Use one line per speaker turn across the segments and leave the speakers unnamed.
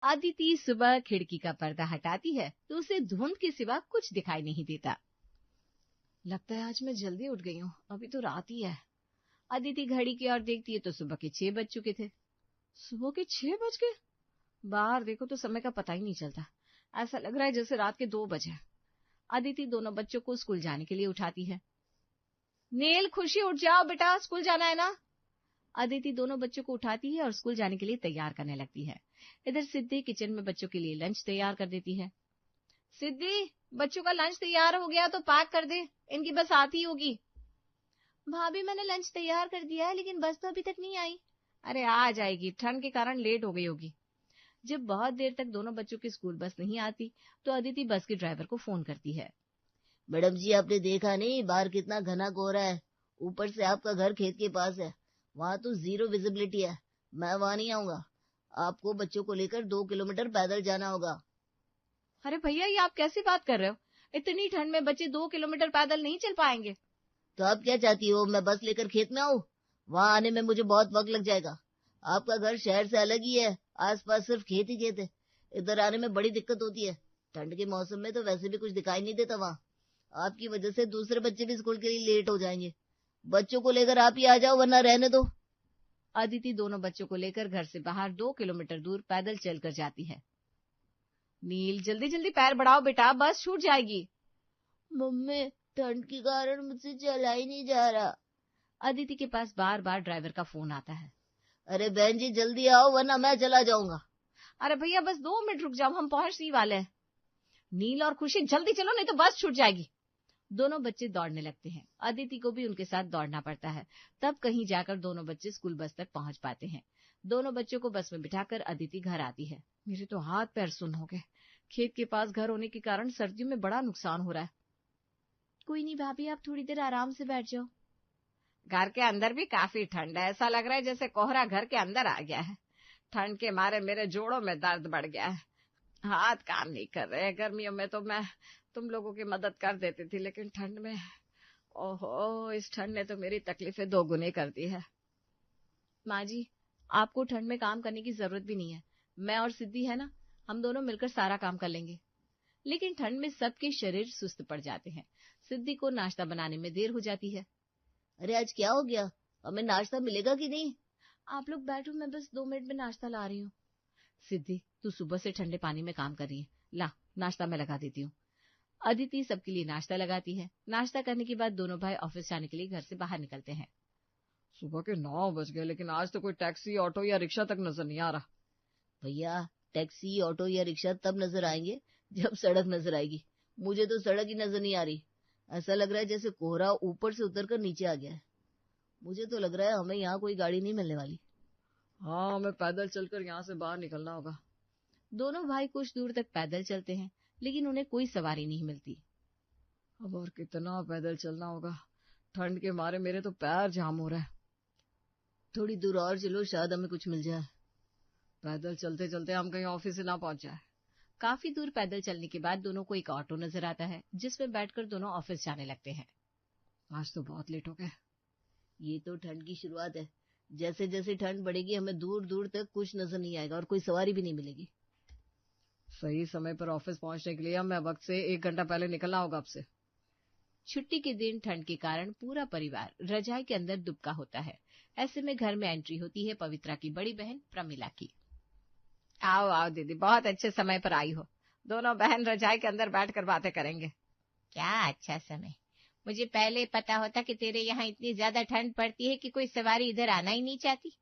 अदिति सुबह खिड़की का पर्दा हटाती है तो उसे धुंध के सिवा कुछ दिखाई नहीं देता। लगता है आज मैं जल्दी उठ गई हूँ, अभी तो रात ही है। अदिति घड़ी की ओर देखती है तो सुबह के 6 बज चुके थे। सुबह के 6 बज गए? बाहर देखो तो समय का पता ही नहीं चलता। ऐसा लग रहा है जैसे रात के 2 बजे। अदिति दोनों बच्चों को स्कूल जाने के लिए उठाती है। नील, खुशी, उठ जाओ बेटा, स्कूल जाना है ना। अदिति दोनों बच्चों को उठाती है और स्कूल जाने के लिए तैयार करने लगती है। इधर सिद्धि किचन में बच्चों के लिए लंच तैयार कर देती है। सिद्धि, बच्चों का लंच तैयार हो गया तो पैक कर दे, इनकी बस आती होगी। भाभी, मैंने लंच तैयार कर दिया है लेकिन बस तो अभी तक नहीं आई। अरे आ जाएगी, ठंड के कारण लेट हो गई होगी। जब बहुत देर तक दोनों बच्चों की स्कूल बस नहीं आती तो अदिति बस के ड्राइवर को फोन करती है।
मैडम जी, आपने देखा नहीं बाहर कितना घना कोहरा है। ऊपर से आपका घर खेत के पास है, वहाँ तो 0 विजिबिलिटी है। मैं वहाँ नहीं आऊंगा, आपको बच्चों को लेकर 2 किलोमीटर पैदल जाना होगा।
अरे भैया, ये आप कैसी बात कर रहे हो? इतनी ठंड में बच्चे 2 किलोमीटर पैदल नहीं चल पाएंगे।
तो आप क्या चाहती हो, मैं बस लेकर खेत में आऊँ? वहाँ आने में मुझे बहुत वक्त लग जाएगा। आपका घर शहर से अलग ही है, आसपास सिर्फ खेत ही खेत है। इधर आने में बड़ी दिक्कत होती है। ठंड के मौसम में तो वैसे भी कुछ दिखाई नहीं देता वहाँ। आपकी वजह से दूसरे बच्चे भी स्कूल के लिए लेट हो जाएंगे। बच्चों को लेकर आप ही आ जाओ, वरना रहने दो।
अदिति दोनों बच्चों को लेकर घर से बाहर 2 किलोमीटर दूर पैदल चलकर जाती है। नील, जल्दी जल्दी पैर बढ़ाओ बेटा, बस छूट जाएगी।
मम्मी, ठंड के कारण मुझसे चला ही नहीं जा रहा।
अदिति के पास बार बार ड्राइवर का फोन आता है।
अरे बहन जी, जल्दी आओ वरना मैं चला जाऊंगा।
अरे भैया, बस 2 मिनट रुक जाओ, हम पहुंच ही वाले हैं। नील और खुशी, जल्दी चलो नहीं तो बस छूट जाएगी। दोनों बच्चे दौड़ने लगते हैं। अदिति को भी उनके साथ दौड़ना पड़ता है। तब कहीं जाकर दोनों बच्चे स्कूल बस तक पहुंच पाते हैं। दोनों बच्चों को बस में बिठाकर अदिति घर आती है। मेरे तो हाथ पैर सुन्न हो गए। खेत के पास घर होने के कारण सर्दियों में बड़ा नुकसान हो रहा है। कोई नहीं भाभी, आप थोड़ी देर आराम से बैठ जाओ। घर के अंदर भी काफी ठंड है, ऐसा लग रहा है जैसे कोहरा घर के अंदर आ गया है। ठंड के मारे मेरे जोड़ों में दर्द बढ़ गया है, हाथ काम नहीं कर रहे। गर्मियों में तो मैं तुम लोगों की मदद कर देती थी, लेकिन ठंड में ओहो, इस ठंड ने तो मेरी तकलीफें 2 गुनी कर दी है। माँ जी, आपको ठंड में काम करने की जरूरत भी नहीं है। मैं और सिद्धि है ना, हम दोनों मिलकर सारा काम कर लेंगे। लेकिन ठंड में सबके शरीर सुस्त पड़ जाते हैं। सिद्धि को नाश्ता बनाने में देर हो जाती है।
अरे आज क्या हो गया, हमें नाश्ता मिलेगा कि नहीं?
आप लोग बैठो, मैं बस 2 मिनट में नाश्ता ला रही हूँ। सिद्धि, तू सुबह से ठंडे पानी में काम कर रही है, ला नाश्ता मैं लगा देती हूँ। अदिति सबके लिए नाश्ता लगाती है। नाश्ता करने के बाद दोनों भाई ऑफिस जाने के लिए घर से बाहर निकलते हैं।
सुबह के 9 बज गए, लेकिन आज तो कोई टैक्सी, ऑटो या रिक्शा तक नजर नहीं आ रहा।
भैया, टैक्सी, ऑटो या रिक्शा तब नजर आएंगे जब सड़क नजर आएगी। मुझे तो सड़क ही नजर नहीं आ रही। ऐसा लग रहा है जैसे कोहरा ऊपर से उतरकर नीचे आ गया है। मुझे तो लग रहा है हमें यहाँ कोई गाड़ी नहीं मिलने वाली।
हाँ, हमें पैदल चलकर यहाँ से बाहर निकलना होगा।
दोनों भाई कुछ दूर तक पैदल चलते हैं, लेकिन उन्हें कोई सवारी नहीं मिलती।
अब और कितना पैदल चलना होगा, ठंड के मारे मेरे तो पैर जाम हो रहे हैं।
थोड़ी दूर और चलो, शायद हमें कुछ मिल जाए।
पैदल चलते चलते हम कहीं ऑफिस से ना पहुंच जाए।
काफी दूर पैदल चलने के बाद दोनों को एक ऑटो नजर आता है, जिसमें बैठकर दोनों ऑफिस जाने लगते हैं।
आज तो बहुत लेट हो गए।
ये तो ठंड की शुरुआत है। जैसे जैसे ठंड बढ़ेगी हमें दूर दूर तक कुछ नजर नहीं आएगा और कोई सवारी भी नहीं मिलेगी।
सही समय पर ऑफिस पहुंचने के लिए हमें वक्त से 1 घंटा पहले निकलना होगा आपसे।
छुट्टी के दिन ठंड के कारण पूरा परिवार रजाई के अंदर दुबका होता है। ऐसे में घर में एंट्री होती है पवित्रा की बड़ी बहन प्रमिला की। आओ आओ दीदी, बहुत अच्छे समय पर आई हो। दोनों बहन रजाई के अंदर बैठकर बातें करेंगे। क्या अच्छा समय, मुझे पहले पता होता कि तेरे यहाँ इतनी ज्यादा ठंड पड़ती है कि कोई सवारी इधर आना ही नहीं चाहती।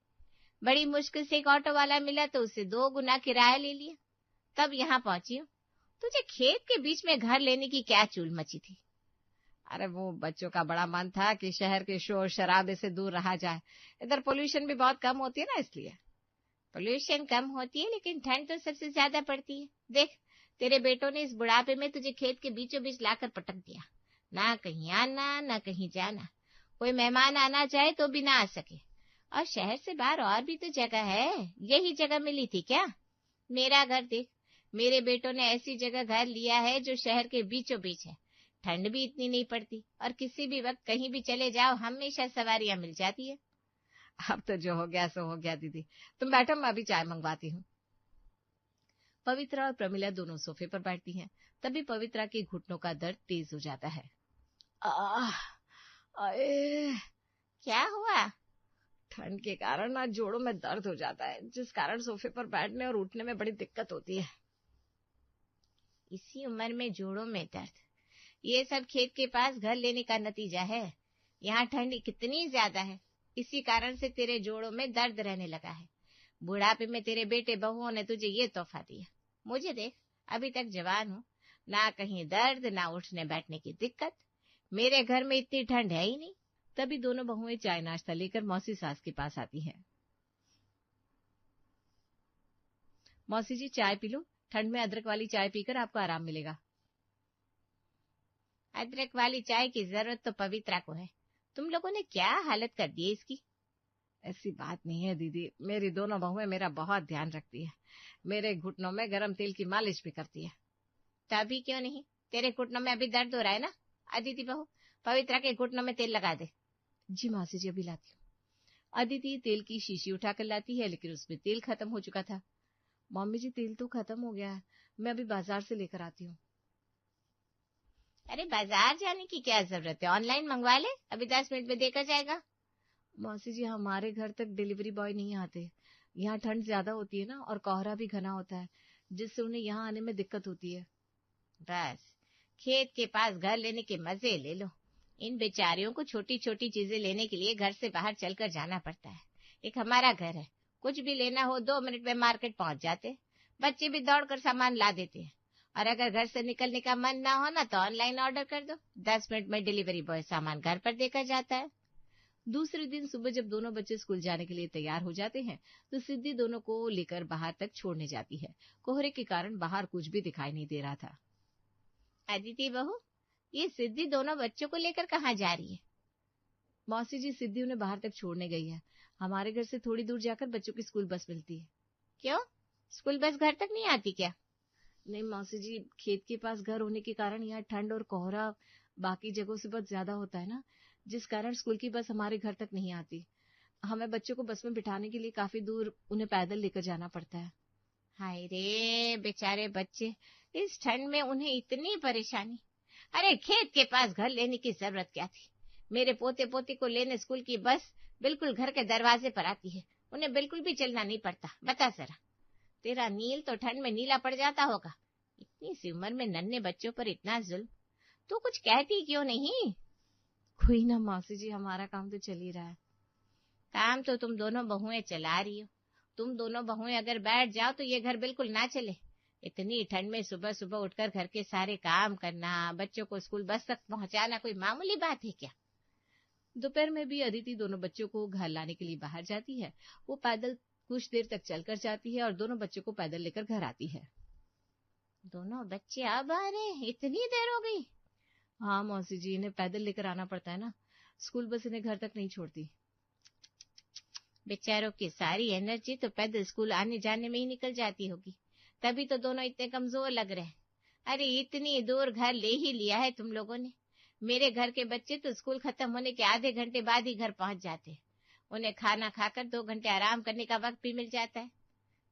बड़ी मुश्किल से एक ऑटो वाला मिला तो उससे 2 गुना किराया ले लिया, तब यहाँ पहुंची हूँ। तुझे खेत के बीच में घर लेने की क्या चूल मची थी? अरे वो बच्चों का बड़ा मन था कि शहर के शोर शराबे से दूर रहा जाए। इधर पोल्यूशन भी बहुत कम होती है ना, इसलिए। पोल्यूशन कम होती है लेकिन ठंड तो सबसे ज्यादा पड़ती है। देख, तेरे बेटों ने इस बुढ़ापे में तुझे खेत के बीचों बीच लाकर पटक दिया। ना कहीं आना, ना कहीं जाना। कोई मेहमान आना चाहे तो भी ना आ सके। और शहर से बाहर और भी तो जगह है, यही जगह मिली थी क्या? मेरा घर देख, मेरे बेटों ने ऐसी जगह घर लिया है जो शहर के बीचों बीच है। ठंड भी इतनी नहीं पड़ती और किसी भी वक्त कहीं भी चले जाओ हमेशा सवारियां मिल जाती है। अब तो जो हो गया सो हो गया दीदी, तुम बैठो, मैं अभी चाय मंगवाती हूँ। पवित्रा और प्रमिला दोनों सोफे पर बैठती हैं। तभी पवित्रा के घुटनों का दर्द तेज हो जाता है।
आए,
क्या हुआ?
ठंड के कारण ना जोड़ों में दर्द हो जाता है, जिस कारण सोफे पर बैठने और उठने में बड़ी दिक्कत होती है।
इसी उम्र में जोड़ों में दर्द? ये सब खेत के पास घर लेने का नतीजा है। यहाँ ठंड कितनी ज्यादा है, इसी कारण से तेरे जोड़ों में दर्द रहने लगा है। बुढ़ापे में तेरे बेटे बहुओं ने तुझे ये तोहफा दिया। मुझे देख, अभी तक जवान हूँ, ना कहीं दर्द, ना उठने बैठने की दिक्कत। मेरे घर में इतनी ठंड है ही नहीं। तभी दोनों बहुएं चाय नाश्ता लेकर मौसी सास के पास आती हैं। मौसी जी, चाय पी लो, ठंड में अदरक वाली चाय पीकर आपको आराम मिलेगा।
अदरक वाली चाय की जरूरत तो पवित्रा को है। तुम लोगों ने क्या हालत कर दी है इसकी?
ऐसी बात नहीं है दीदी, मेरी दोनों बहुएं मेरा बहुत ध्यान रखती है। मेरे घुटनों में गरम तेल की मालिश भी करती है।
तभी क्यों नहीं? तेरे घुटनों में अभी दर्द हो रहा है ना? अदिति बहू, पवित्रा के घुटनों में तेल लगा दे।
जी मौसी जी, अभी लाती हूँ। अदिति तेल की शीशी उठाकर लाती है, लेकिन उसमें तेल खत्म हो चुका था। मम्मी जी, तेल तो खत्म हो गया है, मैं अभी बाजार से लेकर आती हूँ।
अरे बाजार जाने की क्या जरूरत है, ऑनलाइन मंगवा ले, अभी 10 मिनट में देकर जाएगा।
मौसी जी, हमारे घर तक डिलीवरी बॉय नहीं आते। यहाँ ठंड ज्यादा होती है ना, और कोहरा भी घना होता है, जिससे उन्हें यहाँ आने में दिक्कत होती है।
बस खेत के पास घर लेने के मजे ले लो। इन बेचारियों को छोटी छोटी चीजें लेने के लिए घर से बाहर चलकर जाना पड़ता है। एक हमारा घर है, कुछ भी लेना हो 2 मिनट में मार्केट पहुंच जाते। बच्चे भी दौड़कर सामान ला देते हैं। और अगर घर से निकलने का मन ना हो ना, तो ऑनलाइन ऑर्डर कर दो, 10 मिनट में डिलीवरी बॉय सामान घर पर देकर जाता है।
दूसरे दिन सुबह जब दोनों बच्चे स्कूल जाने के लिए तैयार हो जाते हैं, तो सिद्धि दोनों को लेकर बाहर तक छोड़ने जाती है। कोहरे के कारण बाहर कुछ भी दिखाई नहीं दे रहा था।
अदिति बहू, ये सिद्धि दोनों बच्चों को लेकर कहाँ जा रही है?
मौसी जी, सिद्धि उन्हें बाहर तक छोड़ने गई है। हमारे घर से थोड़ी दूर जाकर बच्चों की स्कूल बस मिलती है।
क्यों, स्कूल बस घर तक नहीं आती क्या?
नहीं मौसी जी, खेत के पास घर होने के कारण यहाँ ठंड और कोहरा बाकी जगहों से बहुत ज्यादा होता है ना, जिस कारण स्कूल की बस हमारे घर तक नहीं आती। हमें बच्चों को बस में बिठाने के लिए काफी दूर उन्हें पैदल लेकर जाना पड़ता है।
हाय रे बेचारे बच्चे, इस ठंड में उन्हें इतनी परेशानी। अरे खेत के पास घर लेने की जरूरत क्या थी? मेरे पोते पोती को लेने स्कूल की बस बिल्कुल घर के दरवाजे पर आती है, उन्हें बिल्कुल भी चलना नहीं पड़ता। बता जरा, तेरा नील तो ठंड में नीला पड़ जाता होगा। इतनी सी उम्र में नन्हे बच्चों पर इतना जुल्म, तो कुछ कहती क्यों नहीं?
कोई ना मौसी जी, हमारा काम तो चल ही रहा है।
काम तो तुम दोनों बहुएं चला रही हो। तुम दोनों बहुएं अगर बैठ जाओ तो ये घर बिल्कुल ना चले। इतनी ठंड में सुबह सुबह उठकर घर के सारे काम करना, बच्चों को स्कूल बस तक पहुंचाना कोई मामूली बात है क्या?
दोपहर में भी अदिति दोनों बच्चों को घर लाने के लिए बाहर जाती है। वो पैदल कुछ देर तक चलकर जाती है और दोनों बच्चों को पैदल लेकर घर आती है।
दोनों बच्चे अब आ रहे हैं? इतनी देर हो गई?
हाँ मौसी जी, इन्हें पैदल लेकर आना पड़ता है ना, स्कूल बस इन्हें घर तक नहीं छोड़ती।
बेचारों की सारी एनर्जी तो पैदल स्कूल आने जाने में ही निकल जाती होगी, तभी तो दोनों इतने कमजोर लग रहे हैं। अरे इतनी दूर घर ले ही लिया है तुम लोगों ने। मेरे घर के बच्चे तो स्कूल खत्म होने के आधे घंटे बाद ही घर पहुंच जाते हैं। उन्हें खाना खाकर 2 घंटे आराम करने का वक्त भी मिल जाता है।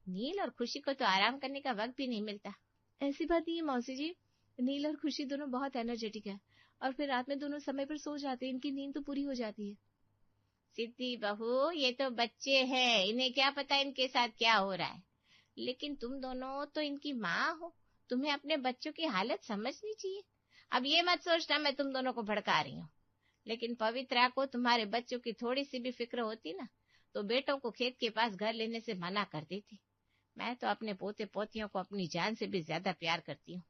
नील और खुशी को तो आराम करने का वक्त भी नहीं मिलता।
ऐसी बात नहीं है मौसी जी, नील और खुशी दोनों बहुत एनर्जेटिक है, और फिर रात में दोनों समय पर सो जाते हैं, इनकी नींद तो पूरी हो जाती है।
सिद्धि बहू, ये तो बच्चे हैं, इन्हें क्या पता इनके साथ क्या हो रहा है। लेकिन तुम दोनों तो इनकी माँ हो, तुम्हें अपने बच्चों की हालत समझनी चाहिए। अब ये मत सोचना मैं तुम दोनों को भड़का रही हूँ, लेकिन पवित्रा को तुम्हारे बच्चों की थोड़ी सी भी फिक्र होती ना, तो बेटों को खेत के पास घर लेने से मना कर देती। मैं तो अपने पोते पोतियों को अपनी जान से भी ज्यादा प्यार करती हूँ।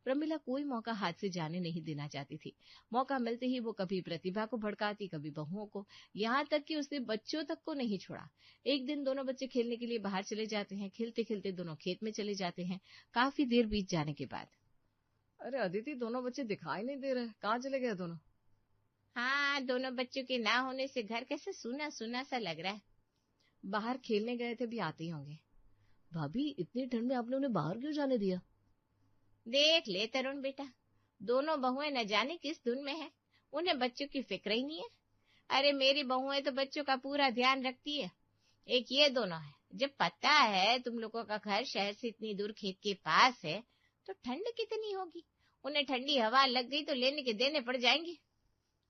प्रमिला कोई मौका हाथ से जाने नहीं देना चाहती थी। मौका मिलते ही वो कभी प्रतिभा को भड़काती, कभी बहुओं को, यहाँ तक कि उसने बच्चों तक को नहीं छोड़ा। एक दिन दोनों बच्चे खेलने के लिए बाहर चले जाते हैं। खेलते खेलते दोनों खेत में चले जाते हैं। काफी देर बीत जाने के बाद, अरे अदिति, दोनों बच्चे दिखाई नहीं दे रहे, कहाँ चले गए दोनों?
हाँ, दोनों बच्चों के ना होने से घर कैसे सूना सूना सा लग रहा है।
बाहर खेलने गए थे, भी आते ही होंगे। भाभी, इतनी ठंड में आपने उन्हें बाहर क्यों जाने दिया?
देख ले तरुण बेटा, दोनों बहुएं न जाने किस धुन में है, उन्हें बच्चों की फिक्र ही नहीं है। अरे मेरी बहुएं तो बच्चों का पूरा ध्यान रखती है। एक ये दोनों है
जब पता है तुम लोगों का घर शहर से इतनी दूर खेत के पास है तो ठंड कितनी होगी, उन्हें ठंडी हवा लग गई तो लेने के देने पड़ जाएंगे।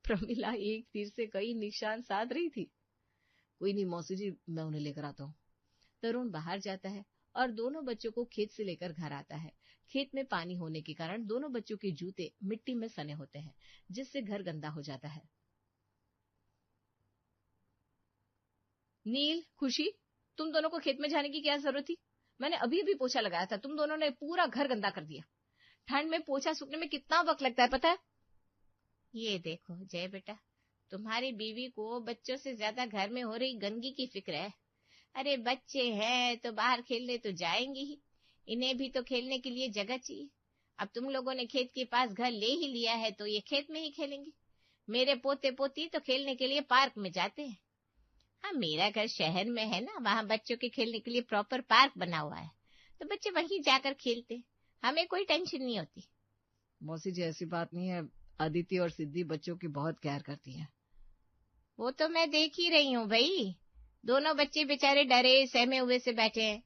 प्रमिला एक तीर से कई निशान साध रही थी। कोई नहीं मौसी जी, मैं उन्हें लेकर आता हूँ। तरुण बाहर जाता है और दोनों बच्चों को खेत से लेकर घर आता है। खेत में पानी होने के कारण दोनों बच्चों के जूते मिट्टी में सने होते हैं, जिससे घर गंदा हो जाता है। नील, खुशी, तुम दोनों को खेत में जाने की क्या जरूरत थी? मैंने अभी अभी पोछा लगाया था, तुम दोनों ने पूरा घर गंदा कर दिया। ठंड में पोछा सूखने में कितना वक्त लगता है पता है?
ये देखो जय बेटा, तुम्हारी बीवी को बच्चों से ज्यादा घर में हो रही गंदगी की फिक्र है। अरे बच्चे हैं तो बाहर खेलने तो जाएंगे ही, इन्हें भी तो खेलने के लिए जगह चाहिए। अब तुम लोगों ने खेत के पास घर ले ही लिया है तो ये खेत में ही खेलेंगे। मेरे पोते पोती तो खेलने के लिए पार्क में जाते हैं। हाँ, मेरा घर शहर में है ना, वहाँ बच्चों के खेलने के लिए प्रॉपर पार्क बना हुआ है, तो बच्चे वहीं जाकर खेलते, हमें कोई टेंशन नहीं होती।
मौसी जी ऐसी बात नहीं है, अदिति और सिद्धि बच्चों की बहुत केयर करती हैं।
वो तो मैं देख ही रही हूँ भाई, दोनों बच्चे बेचारे डरे सहमे हुए से बैठे हैं।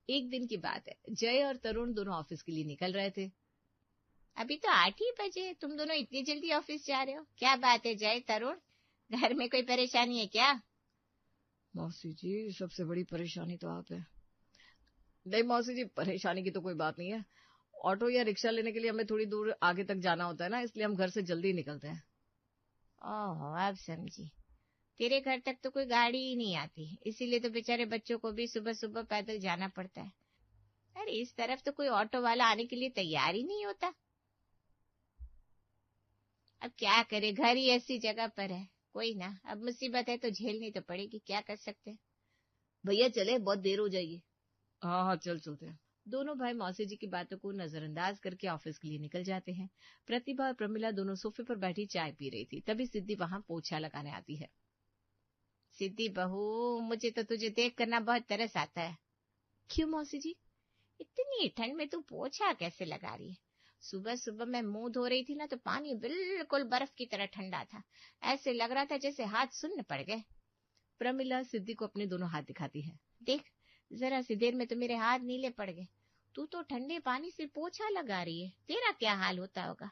एक दिन की बात है, जय और तरुण दोनों ऑफिस के लिए निकल रहे थे।
अभी तो 8 ही बजे, तुम दोनों इतनी जल्दी ऑफिस जा रहे हो, क्या बात है जय तरुण, घर में कोई परेशानी है क्या?
मौसी जी सबसे बड़ी परेशानी तो आप है। नहीं मौसी जी, परेशानी की तो कोई बात नहीं है, ऑटो या रिक्शा लेने के लिए हमें थोड़ी दूर आगे तक जाना होता है ना, इसलिए हम घर से जल्दी निकलते हैं।
ओहो, अब समझी, तेरे घर तक तो कोई गाड़ी ही नहीं आती, इसीलिए तो बेचारे बच्चों को भी सुबह सुबह पैदल जाना पड़ता है। अरे इस तरफ तो कोई ऑटो वाला आने के लिए तैयार ही नहीं होता। अब क्या करे, घर ही ऐसी जगह पर है, कोई ना, अब मुसीबत है तो झेलनी तो पड़ेगी, क्या कर सकते हैं।
भैया चले, बहुत देर हो जाएगी।
हाँ हाँ चलते हैं। दोनों भाई मौसी जी की बातों को नजरअंदाज करके ऑफिस के लिए निकल जाते हैं। प्रतिभा और प्रमिला दोनों सोफे पर बैठी चाय पी रही थी, तभी सिद्धि वहां पोछा लगाने आती है।
सिद्धि बहू, मुझे तो तुझे देख करना बहुत तरस आता है।
क्यों मौसी जी?
इतनी ठंड में तू पोछा कैसे लगा रही है? सुबह सुबह मैं मुंह धो रही थी ना तो पानी बिल्कुल बर्फ की तरह ठंडा था, ऐसे लग रहा था जैसे हाथ सुन्न पड़ गए।
प्रमिला सिद्धि को अपने दोनों हाथ दिखाती है।
देख, जरा सी देर में तो मेरे हाथ नीले पड़ गए। तू तो ठंडे पानी से पोछा लगा रही है, तेरा क्या हाल होता होगा।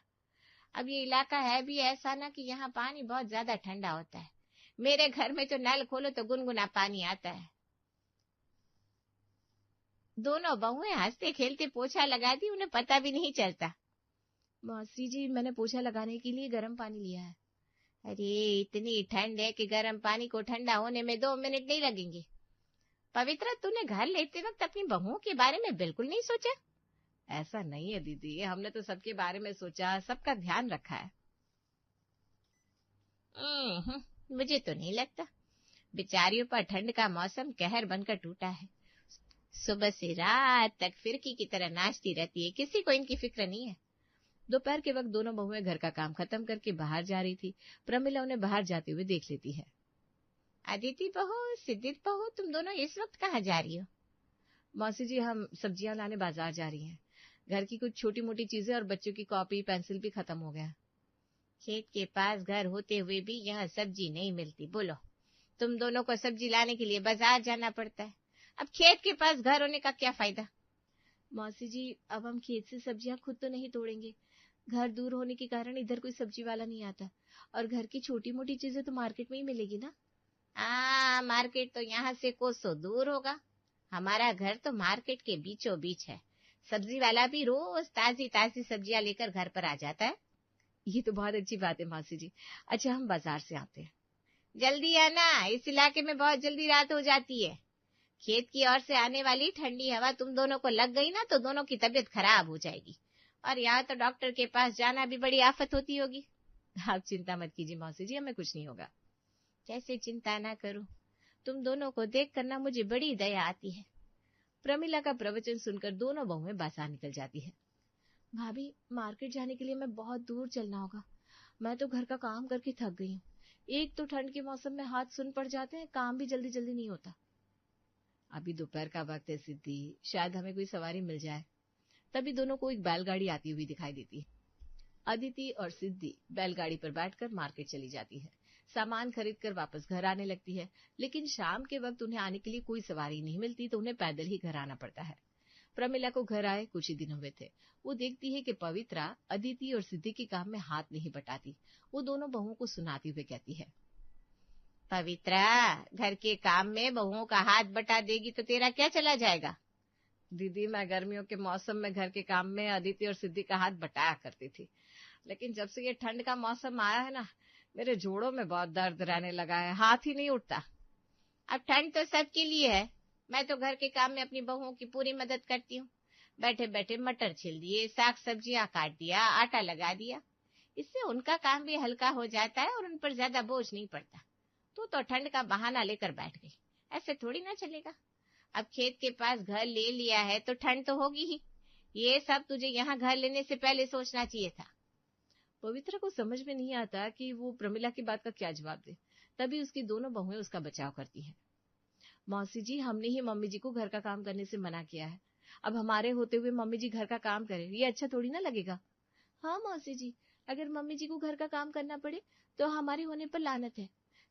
अब ये इलाका है भी ऐसा ना कि यहाँ पानी बहुत ज्यादा ठंडा होता है, मेरे घर में तो नल खोलो तो गुनगुना पानी आता है। दोनों बहुएं हंसते खेलते पोछा लगा दी, उन्हें पता भी नहीं चलता।
मौसी जी मैंने पोछा लगाने के लिए गर्म पानी लिया है।
अरे इतनी ठंड है कि गर्म पानी को ठंडा होने में 2 मिनट नहीं लगेंगे। पवित्रा, तूने घर लेते वक्त अपनी बहुओं के बारे में बिल्कुल नहीं सोचा?
ऐसा नहीं है दीदी, हमने तो सबके बारे में सोचा, सबका ध्यान रखा है।
मुझे तो नहीं लगता। बेचारियों पर ठंड का मौसम कहर बनकर टूटा है, सुबह से रात तक फिरकी की तरह नाचती रहती है, किसी को इनकी फिक्र नहीं है।
दोपहर के वक्त दोनों बहुएं घर का काम खत्म करके बाहर जा रही थी। प्रमिला उन्हें बाहर जाते हुए देख लेती है।
अदिति बहू, सिद्धित बहू, तुम दोनों इस वक्त कहाँ जा रही हो?
मौसी जी हम सब्जियां लाने बाजार जा रही हैं। घर की कुछ छोटी मोटी चीजें और बच्चों की कॉपी पेंसिल भी खत्म हो गया।
खेत के पास घर होते हुए भी यहाँ सब्जी नहीं मिलती, बोलो तुम दोनों को सब्जी लाने के लिए बाजार जाना पड़ता है। अब खेत के पास घर होने का क्या फायदा?
मौसी जी अब हम खेत से सब्जियां खुद तो नहीं तोड़ेंगे, घर दूर होने के कारण इधर कोई सब्जी वाला नहीं आता, और घर की छोटी मोटी चीजें तो मार्केट में ही मिलेगी ना।
मार्केट तो यहाँ से कोसों दूर होगा, हमारा घर तो मार्केट के बीचों बीच है, सब्जी वाला भी रोज ताजी ताजी सब्जियां लेकर घर पर आ जाता है।
ये तो बहुत अच्छी बात है मौसी जी। अच्छा हम बाजार से आते हैं।
जल्दी आना, इस इलाके में बहुत जल्दी रात हो जाती है। खेत की ओर से आने वाली ठंडी हवा तुम दोनों को लग गई ना तो दोनों की तबीयत खराब हो जाएगी, और यहाँ तो डॉक्टर के पास जाना भी बड़ी आफत होती होगी।
आप चिंता मत कीजिए मौसी जी, हमें कुछ नहीं होगा।
कैसे चिंता ना करूं, तुम दोनों को देख कर ना मुझे बड़ी दया आती है।
प्रमिला का प्रवचन सुनकर दोनों बहुएं बाजार निकल जाती है। भाभी मार्केट जाने के लिए मैं बहुत दूर चलना होगा, मैं तो घर का काम करके थक गई हूँ। एक तो ठंड के मौसम में हाथ सुन पड़ जाते हैं, काम भी जल्दी जल्दी नहीं होता। अभी दोपहर का वक्त है सिद्धि, शायद हमें कोई सवारी मिल जाए। तभी दोनों को एक बैलगाड़ी आती हुई दिखाई देती है। अदिति और सिद्धि बैलगाड़ी पर बैठकर मार्केट चली जाती है। सामान खरीद कर वापस घर आने लगती है, लेकिन शाम के वक्त उन्हें आने के लिए कोई सवारी नहीं मिलती तो उन्हें पैदल ही घर आना पड़ता है। प्रमिला को घर आए कुछ ही दिन हुए थे। वो देखती है कि पवित्रा अदिति और सिद्धि के काम में हाथ नहीं बटाती। वो दोनों बहुओं को सुनाती हुए कहती है,
पवित्रा, घर के काम में बहुओं का हाथ बटा देगी तो तेरा क्या चला जाएगा?
दीदी, मैं गर्मियों के मौसम में घर के काम में अदिति और सिद्धि का हाथ बटाया करती थी, लेकिन जब से ये ठंड का मौसम आया है ना, मेरे जोड़ों में बहुत दर्द रहने लगा है, हाथ ही नहीं उठता।
अब ठंड तो सबके लिए है। मैं तो घर के काम में अपनी बहुओं की पूरी मदद करती हूँ। बैठे बैठे मटर छिल दिए, साग सब्जियां काट दिया, आटा लगा दिया। इससे उनका काम भी हल्का हो जाता है और उन पर ज्यादा बोझ नहीं पड़ता। तू तो ठंड का बहाना लेकर बैठ गई, ऐसे थोड़ी ना चलेगा। अब खेत के पास घर ले लिया है तो ठंड तो होगी ही। ये सब तुझे यहाँ घर लेने से पहले सोचना चाहिए था।
पवित्रा को समझ में नहीं आता कि वो प्रमिला की बात का क्या जवाब दे। तभी उसकी दोनों बहुएं उसका बचाव करती हैं। मौसी जी, हमने ही मम्मी जी को घर का काम करने से मना किया है। अब हमारे होते हुए मम्मी जी घर का काम करें, ये अच्छा थोड़ी ना लगेगा। हाँ मौसी जी, अगर मम्मी जी को घर का काम करना पड़े तो हमारे होने पर लानत है।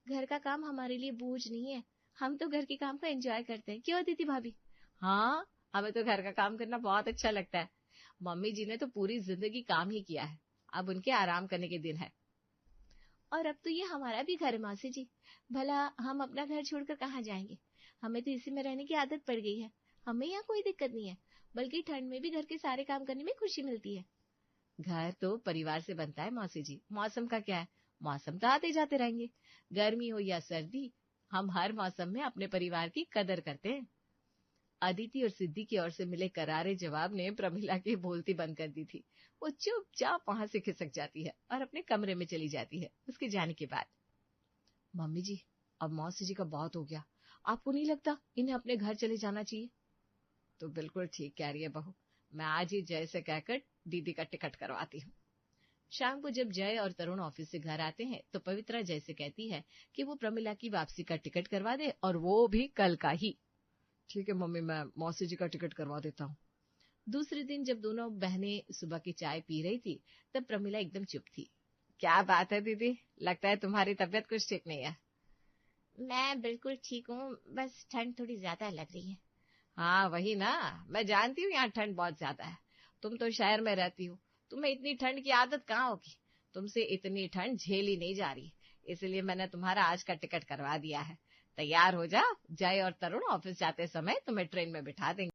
घर का काम हमारे लिए बोझ नहीं है, हम तो घर के काम का एंजॉय करते हैं। क्यों दीदी भाभी? हाँ, हमें तो घर का काम करना बहुत अच्छा लगता है। मम्मी जी ने तो पूरी जिंदगी काम ही किया है, अब उनके आराम करने के दिन है। और अब तो ये हमारा भी घर है मौसी जी, भला हम अपना घर छोड़कर कहाँ जाएंगे? हमें तो इसी में रहने की आदत पड़ गई है। हमें यहाँ कोई दिक्कत नहीं है, बल्कि ठंड में भी घर के सारे काम करने में खुशी मिलती है। घर तो परिवार से बनता है मौसी जी, मौसम का क्या है, मौसम तो आते जाते रहेंगे। गर्मी हो या सर्दी, हम हर मौसम में अपने परिवार की कदर करते हैं। अदिति और सिद्धि की ओर से मिले करारे जवाब ने प्रमिला की बोलती बंद कर दी थी। वो चुपचाप वहां से खिसक जाती है और अपने कमरे में चली जाती है। उसके जाने के बाद, मम्मी जी, अब मौसी जी का बहुत हो गया, आपको नहीं लगता इन्हें अपने घर चले जाना चाहिए? तो बिल्कुल ठीक कह रही है बहू, मैं आज ही जय से कहकर दीदी का टिकट करवाती हूँ। शाम को जब जय और तरुण ऑफिस से घर आते हैं तो पवित्रा जय से कहती है कि वो प्रमिला की वापसी का टिकट करवा दे, और वो भी कल का ही। ठीक है मम्मी, मैं मौसी जी का टिकट करवा देता हूँ। दूसरे दिन जब दोनों बहनें सुबह की चाय पी रही थी तब प्रमिला एकदम चुप थी। क्या बात है दीदी, लगता है तुम्हारी तबीयत कुछ ठीक नहीं है।
मैं बिल्कुल ठीक हूँ, बस ठंड थोड़ी ज्यादा लग रही है।
हाँ वही ना, मैं जानती हूँ यहाँ ठंड बहुत ज्यादा है। तुम तो शहर में रहती हो, तुम्हें इतनी ठंड की आदत कहाँ होगी। तुमसे इतनी ठंड झेली नहीं जा रही, इसलिए मैंने तुम्हारा आज का टिकट करवा दिया है। तैयार हो जा, जय और तरुण ऑफिस जाते समय तुम्हें ट्रेन में बिठा देंगे।